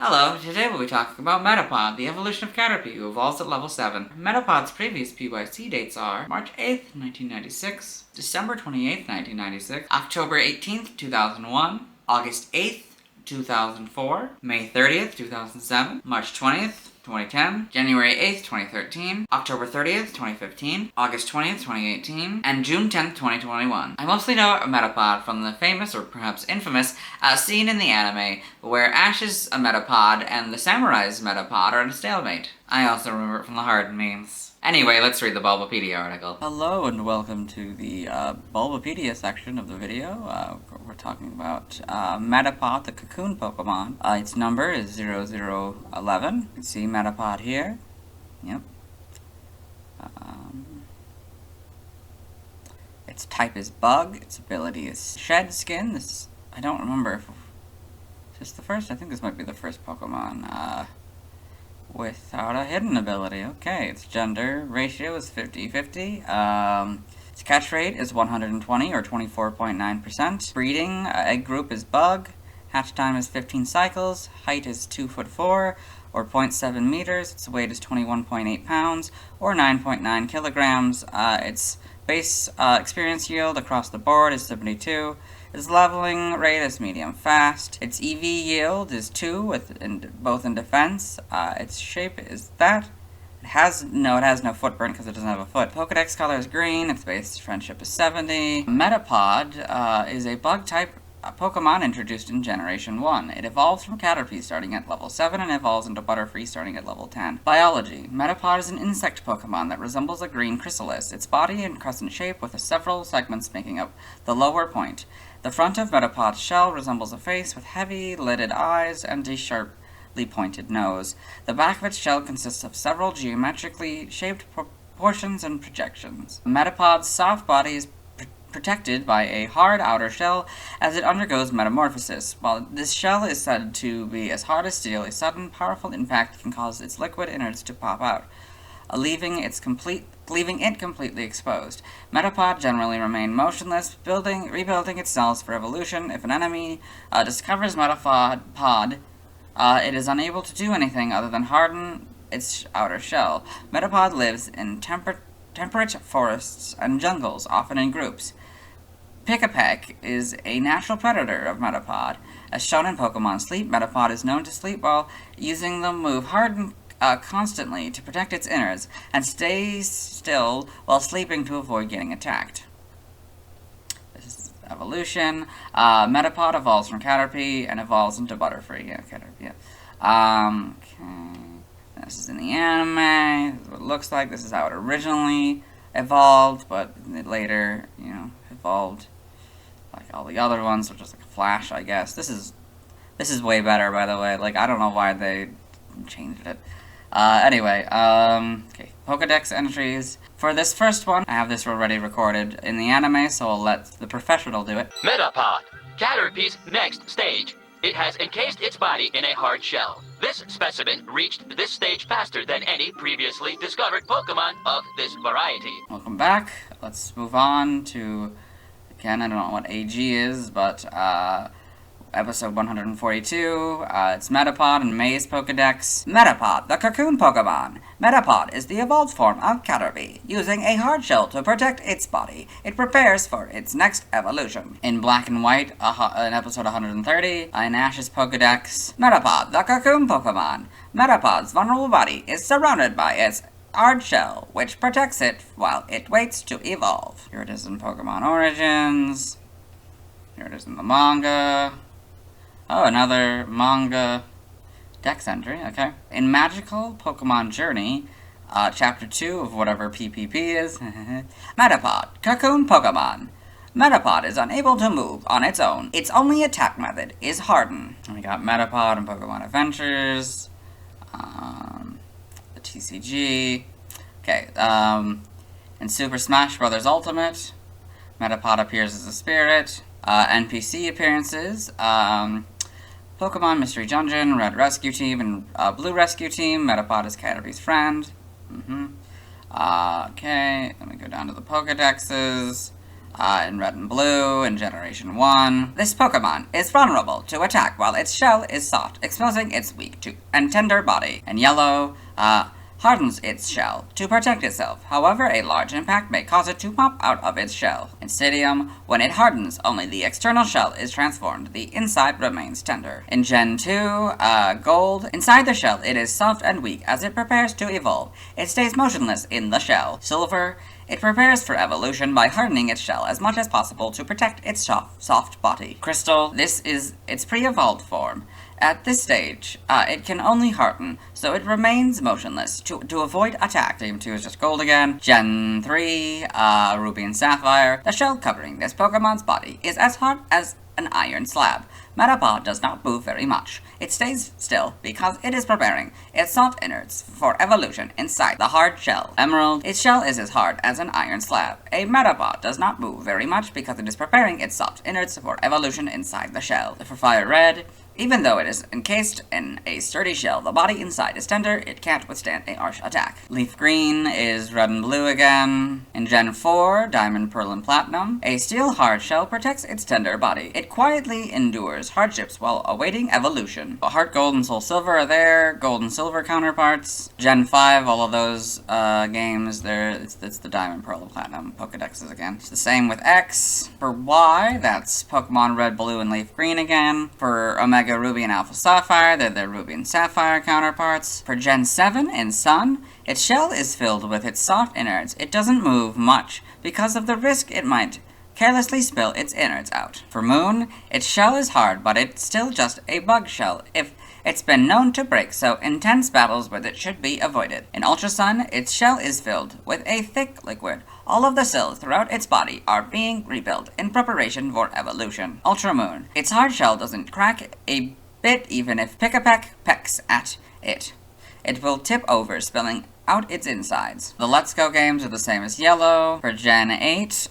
Hello, today we'll be talking about Metapod, the evolution of Caterpie, who evolves at level 7. Metapod's previous PYC dates are March 8th, 1996, December 28th, 1996, October 18th, 2001, August 8th, 2004, May 30th, 2007, March 20th, 2010, January 8th, 2013, October 30th, 2015, August 20th, 2018, and June 10th, 2021. I mostly know a Metapod from the famous, or perhaps infamous, scene in the anime where Ash's a Metapod and the Samurai's Metapod are in a stalemate. I also remember it from the hard memes. Anyway, let's read the Bulbapedia article. Hello and welcome to the Bulbapedia section of the video. We're talking about Metapod, the cocoon Pokemon. Its number is 0011. You can see Metapod here. Yep. Its type is Bug. Its ability is Shed Skin. I don't remember if this is the first. I think this might be the first Pokemon without a hidden ability. Okay, its gender ratio is 50-50. Its catch rate is 120 or 24.9%. Breeding egg group is Bug. Hatch time is 15 cycles. Height is 2'4" or 0.7 meters. Its weight is 21.8 pounds or 9.9 kilograms. Its base experience yield across the board is 72. Its leveling rate is medium fast. Its EV yield is 2, both in defense. Its shape is that. It has no footprint because it doesn't have a foot. Pokedex color is green. Its base friendship is 70. Metapod is a bug-type Pokemon introduced in Generation 1. It evolves from Caterpie starting at level 7 and evolves into Butterfree starting at level 10. Biology. Metapod is an insect Pokemon that resembles a green chrysalis. Its body in crescent shape with several segments making up the lower point. The front of Metapod's shell resembles a face with heavy lidded eyes and a sharply pointed nose. The back of its shell consists of several geometrically shaped portions and projections. Metapod's soft body is protected by a hard outer shell as it undergoes metamorphosis. While this shell is said to be as hard as steel, a sudden, powerful impact can cause its liquid innards to pop out, leaving it completely exposed. Metapod generally remain motionless, rebuilding its cells for evolution. If an enemy discovers Metapod, it is unable to do anything other than harden its outer shell. Metapod lives in temperate forests and jungles, often in groups. Pick-a-peck is a natural predator of Metapod. As shown in Pokemon Sleep, Metapod is known to sleep while using the move Harden constantly to protect its innards, and stays still while sleeping to avoid getting attacked. This is evolution. Metapod evolves from Caterpie and evolves into Butterfree. Yeah, Caterpie, yeah. Okay. This is in the anime. This is what it looks like. This is how it originally evolved, but it later, evolved like all the other ones, which is like a Flash, I guess. This is way better, by the way. Like, I don't know why they changed it. Anyway, okay, Pokedex entries. For this first one, I have this already recorded in the anime, so I'll let the professional do it. Metapod, Caterpie's next stage. It has encased its body in a hard shell. This specimen reached this stage faster than any previously discovered Pokemon of this variety. Welcome back. Let's move on to, again, I don't know what AG is, but, episode 142, it's Metapod and May's Pokedex. Metapod, the cocoon Pokemon. Metapod is the evolved form of Caterpie. Using a hard shell to protect its body, it prepares for its next evolution. In black and white, in episode 130, in Ash's Pokedex. Metapod, the cocoon Pokemon. Metapod's vulnerable body is surrounded by its hard shell, which protects it while it waits to evolve. Here it is in Pokemon Origins. Here it is in the manga. Oh, another manga dex entry, okay. In Magical Pokemon Journey, Chapter 2 of whatever PPP is, Metapod, Cocoon Pokemon. Metapod is unable to move on its own. Its only attack method is Harden. And we got Metapod in Pokemon Adventures, the TCG. Okay, in Super Smash Bros. Ultimate, Metapod appears as a spirit. NPC appearances, Pokemon Mystery Dungeon, Red Rescue Team, and Blue Rescue Team. Metapod is Caterpie's friend. Okay, let me go down to the Pokedexes. in red and blue in Generation 1. This Pokemon is vulnerable to attack while its shell is soft, exposing its weak and tender body. In yellow, hardens its shell to protect itself. However, a large impact may cause it to pop out of its shell. In Stadium, when it hardens, only the external shell is transformed. The inside remains tender. In Gen 2, Gold, inside the shell it is soft and weak. As it prepares to evolve, it stays motionless in the shell. Silver, it prepares for evolution by hardening its shell as much as possible to protect its soft body. Crystal, this is its pre-evolved form. At this stage, it can only harden, so it remains motionless to avoid attack. Gen 2 is just gold again. Gen 3, Ruby and Sapphire. The shell covering this Pokemon's body is as hard as an iron slab. Metapod does not move very much. It stays still because it is preparing its soft innards for evolution inside the hard shell. Emerald, its shell is as hard as an iron slab. A Metapod does not move very much because it is preparing its soft innards for evolution inside the shell. For Fire Red, even though it is encased in a sturdy shell, the body inside is tender, it can't withstand a harsh attack. Leaf Green is red and blue again. In Gen 4, Diamond, Pearl, and Platinum, a steel hard shell protects its tender body. It quietly endures hardships while awaiting evolution. Heart Gold and Soul Silver are there, Gold and Silver counterparts. Gen 5, all of those games, it's the Diamond, Pearl, and Platinum Pokedexes again. It's the same with X. For Y, that's Pokemon Red, Blue, and Leaf Green again. For Omega Ruby and Alpha Sapphire, they're their Ruby and Sapphire counterparts. For Gen 7 in Sun, its shell is filled with its soft innards. It doesn't move much because of the risk it might carelessly spill its innards out. For Moon, its shell is hard, but it's still just a bug shell. If it's been known to break, so intense battles with it should be avoided. In Ultra Sun, its shell is filled with a thick liquid. All of the cells throughout its body are being rebuilt in preparation for evolution. Ultra Moon, its hard shell doesn't crack a bit even if Pick-a-Peck pecks at it. It will tip over, spilling out its insides. The Let's Go games are the same as Yellow. For Gen 8,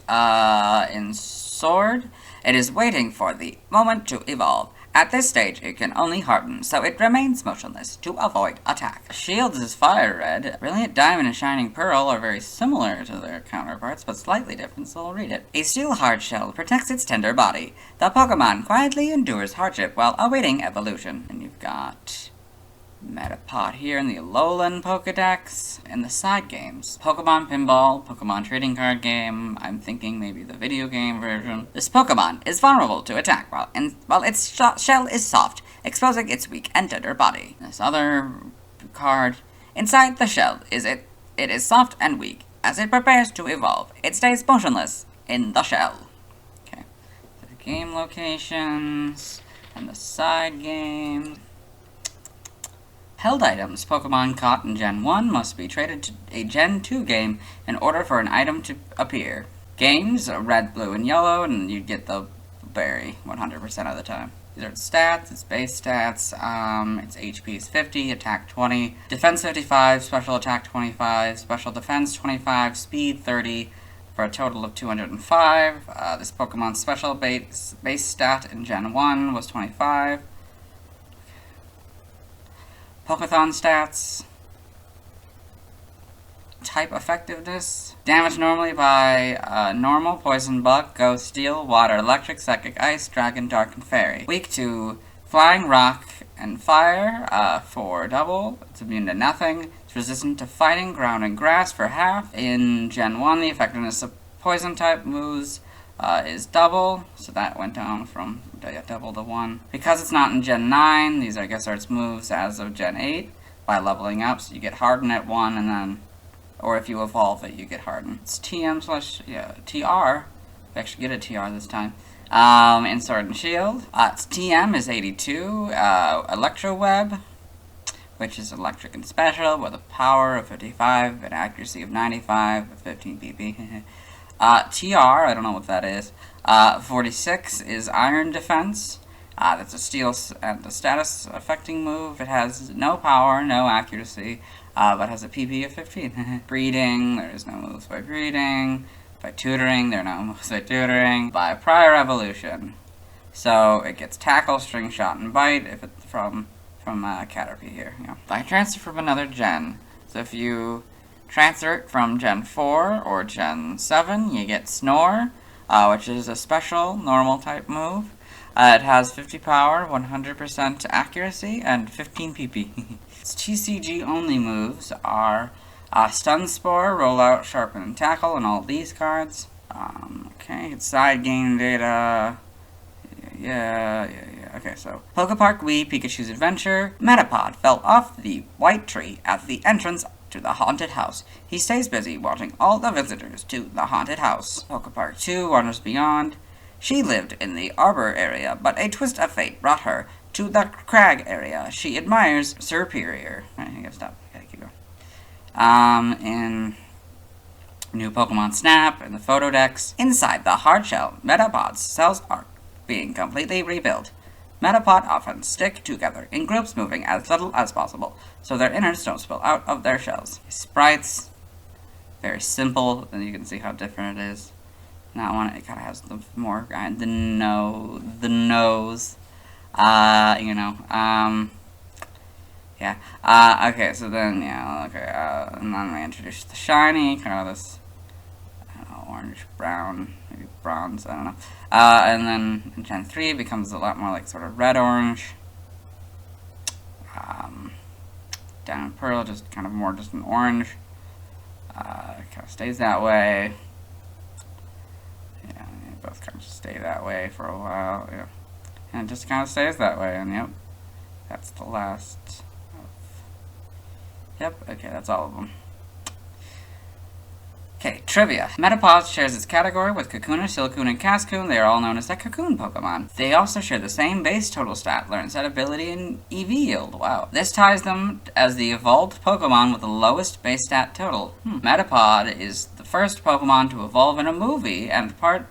in Sword, it is waiting for the moment to evolve. At this stage, it can only harden, so it remains motionless to avoid attack. Shields is Fire Red. Brilliant Diamond and Shining Pearl are very similar to their counterparts, but slightly different, so I'll read it. A steel hard shell protects its tender body. The Pokemon quietly endures hardship while awaiting evolution. And you've got Metapod here in the Alolan Pokedex. In the side games, Pokemon Pinball, Pokemon Trading Card Game, I'm thinking maybe the video game version. This Pokemon is vulnerable to attack while its shell is soft, exposing its weak and tender body. This other card, inside the shell, it is soft and weak. As it prepares to evolve, it stays motionless in the shell. Okay, the game locations, and the side game. Held items Pokemon caught in Gen 1 must be traded to a Gen 2 game in order for an item to appear. Games, red, blue, and yellow, and you get the berry 100% of the time. These are its stats, its base stats, its HP is 50, attack 20, defense 55, special attack 25, special defense 25, speed 30, for a total of 205. This Pokemon's special base stat in Gen 1 was 25. Pokethon stats. Type effectiveness. Damage normally by normal, poison, bug, ghost, steel, water, electric, psychic, ice, dragon, dark, and fairy. Weak to flying, rock, and fire for double. It's immune to nothing. It's resistant to fighting, ground, and grass for half. In Gen 1, the effectiveness of poison type moves is double, so that went down from double to 1. Because it's not in Gen 9, these I guess are its moves as of Gen 8 by leveling up, so you get Harden at 1, and then, or if you evolve it, you get Harden. It's TR, I actually get a TR this time, in Sword and Shield. Its TM is 82, Electro Web, which is electric and special, with a power of 55, an accuracy of 95, with 15 PP. TR, I don't know what that is. 46 is Iron Defense. That's a steel and a status affecting move. It has no power, no accuracy, but has a PP of 15. Breeding, there is no moves by breeding. By tutoring, there are no moves by tutoring. By prior evolution. So it gets tackle, string shot, and bite if it's from Caterpie here. Yeah. By transfer from another gen. So if you transfer it from Gen 4 or Gen 7, you get Snore. which is a special normal type move. It has 50 power, 100% accuracy, and 15 PP. Its TCG only moves are Stun Spore, Rollout, Sharpen, and Tackle, and all these cards. Okay, it's side game data. Yeah. Okay, so Pokepark Wii Pikachu's Adventure. Metapod fell off the white tree at the entrance to the haunted house. He stays busy watching all the visitors to the haunted house. Pokepark 2 Wanders Beyond. She lived in the Arbor area, but a twist of fate brought her to the Crag area. She admires Superior. Alright, I gotta stop. Gotta keep going. In new Pokemon Snap, in the Photo Decks. Inside the hard shell, Metapod's cells are being completely rebuilt. Metapod often stick together in groups, moving as little as possible, so their innards don't spill out of their shells. Sprites, very simple, and you can see how different it is. That one, it kind of has the more the nose, yeah. Okay, so then, and then we introduce the shiny, kind of this, I don't know, orange, brown, maybe bronze, I don't know. And then in Gen 3 it becomes a lot more like sort of red-orange. Down in Pearl, just kind of more just an orange. Kind of stays that way. Yeah, they both kind of stay that way for a while, yeah. And it just kind of stays that way, and yep, that's the last of, yep, okay, that's all of them. Okay, trivia. Metapod shares its category with Kakuna, Silcoon, and Cascoon. They are all known as the Cocoon Pokemon. They also share the same base total stat, learn set ability, and EV yield. Wow. This ties them as the evolved Pokemon with the lowest base stat total. Metapod is the first Pokemon to evolve in a movie and part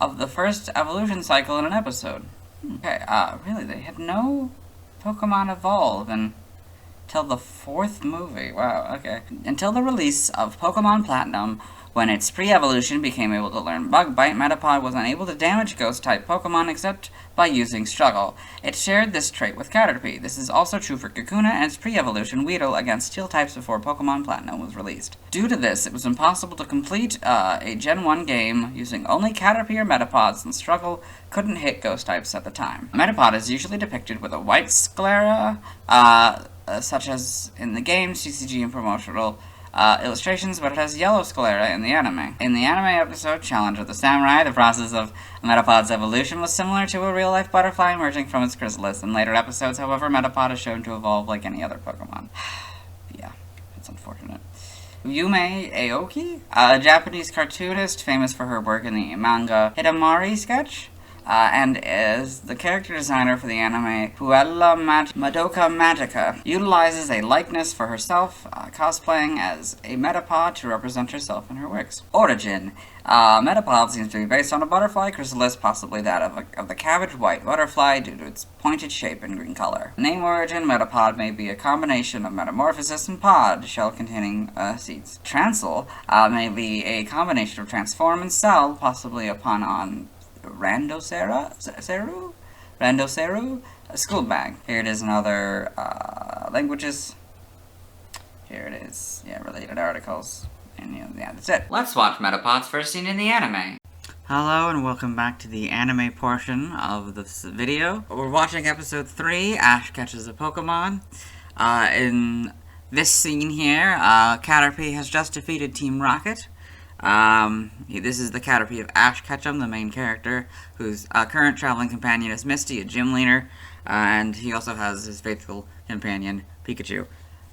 of the first evolution cycle in an episode. Okay, really, they had no Pokemon evolve until the 4th movie. Wow, okay. Until the release of Pokemon Platinum, when its pre-evolution became able to learn Bug Bite, Metapod was unable to damage Ghost-type Pokemon except by using Struggle. It shared this trait with Caterpie. This is also true for Kakuna and its pre-evolution Weedle against Steel types before Pokemon Platinum was released. Due to this, it was impossible to complete a Gen 1 game using only Caterpie or Metapod, since Struggle couldn't hit Ghost-types at the time. Metapod is usually depicted with a white sclera, such as in the game, CCG, and promotional illustrations, but it has yellow sclera in the anime. In the anime episode, Challenge of the Samurai, the process of Metapod's evolution was similar to a real-life butterfly emerging from its chrysalis. In later episodes, however, Metapod is shown to evolve like any other Pokemon. Yeah, it's unfortunate. Yume Aoki, a Japanese cartoonist famous for her work in the manga Hidamari sketch, and is the character designer for the anime Puella Madoka Magica, utilizes a likeness for herself, cosplaying as a Metapod to represent herself in her works. Origin. Metapod seems to be based on a butterfly chrysalis, possibly that of the cabbage white butterfly due to its pointed shape and green color. Name origin. Metapod may be a combination of metamorphosis and pod, shell containing seeds. Transel may be a combination of transform and cell, possibly a pun on Randoseru? A school bag. Here it is in other languages. Here it is. Yeah, related articles. And yeah, that's it. Let's watch Metapod's first scene in the anime. Hello and welcome back to the anime portion of this video. We're watching episode 3, Ash Catches a Pokemon. In this scene here, Caterpie has just defeated Team Rocket. This is the Caterpie of Ash Ketchum, the main character, whose current traveling companion is Misty, a gym leader, and he also has his faithful companion, Pikachu.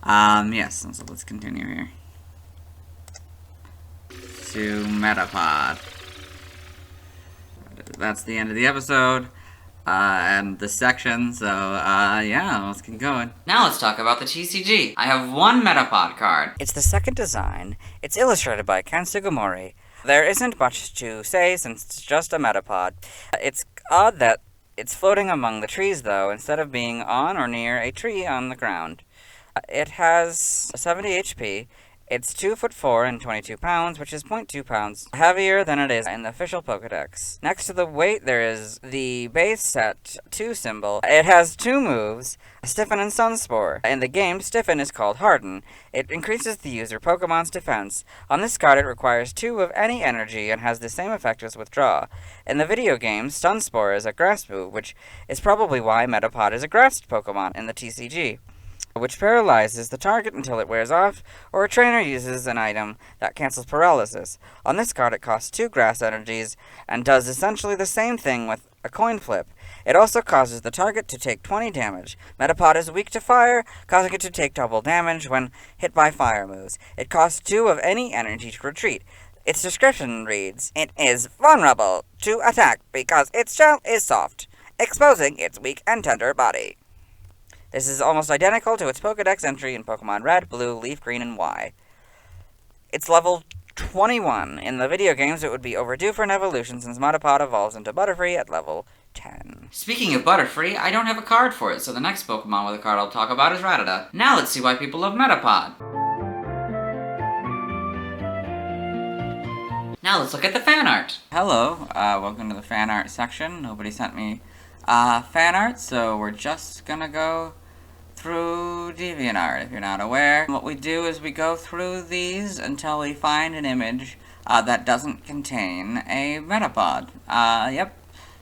Yes, so let's continue here. To Metapod. That's the end of the episode, and the section, so, yeah, let's get going. Now let's talk about the TCG. I have one Metapod card. It's the second design. It's illustrated by Ken Sugimori. There isn't much to say since it's just a Metapod. It's odd that it's floating among the trees, though, instead of being on or near a tree on the ground. It has 70 HP, It's 2'4" and 22 pounds, which is 0.2 pounds heavier than it is in the official Pokedex. Next to the weight, there is the base set 2 symbol. It has 2 moves, Stiffen and Sunspore. In the game, Stiffen is called Harden. It increases the user Pokemon's defense. On this card, it requires 2 of any energy and has the same effect as Withdraw. In the video game, Sunspore is a grass move, which is probably why Metapod is a grass Pokemon in the TCG, which paralyzes the target until it wears off, or a trainer uses an item that cancels paralysis. On this card, it costs 2 grass energies, and does essentially the same thing with a coin flip. It also causes the target to take 20 damage. Metapod is weak to fire, causing it to take double damage when hit by fire moves. It costs 2 of any energy to retreat. Its description reads, "It is vulnerable to attack because its shell is soft, exposing its weak and tender body." This is almost identical to its Pokedex entry in Pokemon Red, Blue, Leaf Green, and Y. It's level 21. In the video games, it would be overdue for an evolution since Metapod evolves into Butterfree at level 10. Speaking of Butterfree, I don't have a card for it, so the next Pokemon with a card I'll talk about is Rattata. Now let's see why people love Metapod. Now let's look at the fan art. Hello, welcome to the fan art section. Nobody sent me fan art, so we're just gonna go through DeviantArt. If you're not aware, what we do is we go through these until we find an image that doesn't contain a Metapod. Yep.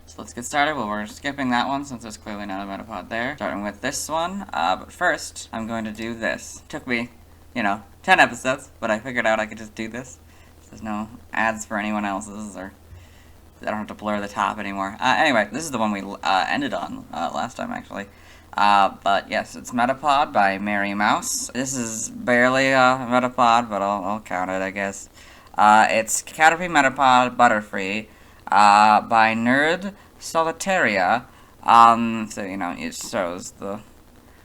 So let's get started. Well, we're skipping that one since there's clearly not a Metapod there. Starting with this one, but first I'm going to do this. Took me, 10 episodes, but I figured out I could just do this. There's no ads for anyone else's, or I don't have to blur the top anymore. Anyway, this is the one we ended on last time, actually. But yes, it's Metapod by Mary Mouse. This is barely a Metapod, but I'll count it, I guess. It's Caterpie Metapod Butterfree by Nerd Solitaria. So, it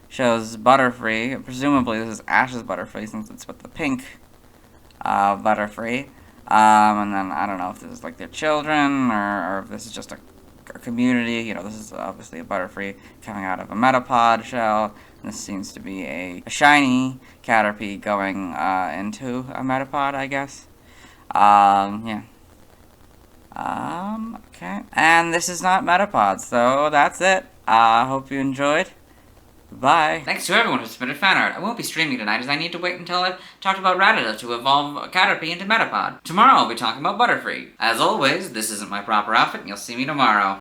shows Butterfree. Presumably this is Ash's Butterfree, since it's with the pink Butterfree. And then I don't know if this is like their children, or if this is just a community. This is obviously a Butterfree coming out of a Metapod shell. And this seems to be a shiny Caterpie going into a Metapod, I guess. Yeah. Okay. And this is not Metapod, so that's it. Hope you enjoyed. Bye. Thanks to everyone who submitted fan art. I won't be streaming tonight as I need to wait until I've talked about Rattata to evolve Caterpie into Metapod. Tomorrow I'll be talking about Butterfree. As always, this isn't my proper outfit and you'll see me tomorrow.